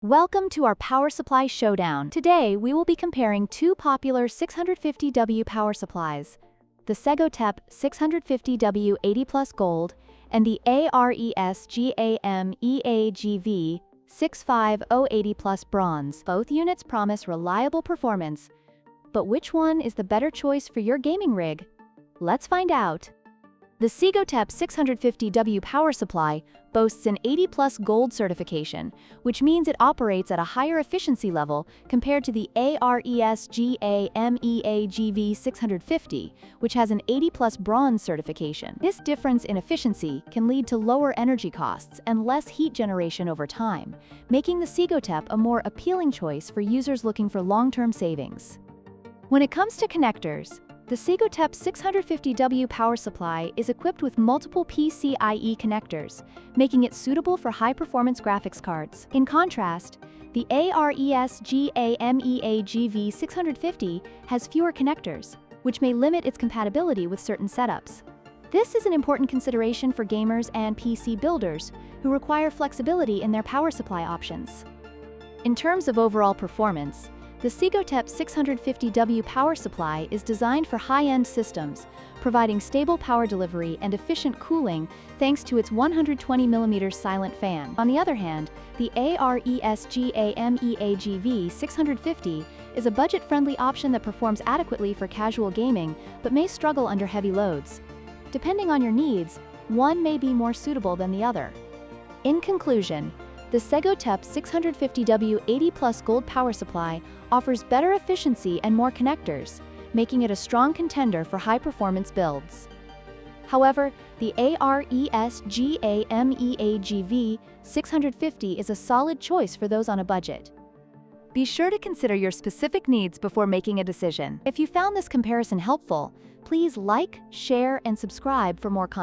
Welcome to our power supply showdown. Today, we will be comparing two popular 650W power supplies, the Segotep 650W 80 Plus Gold and the ARESGAME 650W 80 Plus Bronze. Both units promise reliable performance, but which one is the better choice for your gaming rig? Let's find out. The Segotep 650W power supply boasts an 80 Plus Gold certification, which means it operates at a higher efficiency level compared to the ARESGAME 650, which has an 80 Plus Bronze certification. This difference in efficiency can lead to lower energy costs and less heat generation over time, making the Segotep a more appealing choice for users looking for long-term savings. When it comes to connectors, the Segotep 650W power supply is equipped with multiple PCIe connectors, making it suitable for high-performance graphics cards. In contrast, the ARESGAME 650 has fewer connectors, which may limit its compatibility with certain setups. This is an important consideration for gamers and PC builders who require flexibility in their power supply options. In terms of overall performance, the Segotep 650W power supply is designed for high-end systems, providing stable power delivery and efficient cooling thanks to its 120mm silent fan. On the other hand, the ARESGAME 650 is a budget-friendly option that performs adequately for casual gaming but may struggle under heavy loads. Depending on your needs, one may be more suitable than the other. In conclusion, the Segotep 650W 80 Plus Gold power supply offers better efficiency and more connectors, making it a strong contender for high-performance builds. However, the ARESGAME 650 is a solid choice for those on a budget. Be sure to consider your specific needs before making a decision. If you found this comparison helpful, please like, share, and subscribe for more content.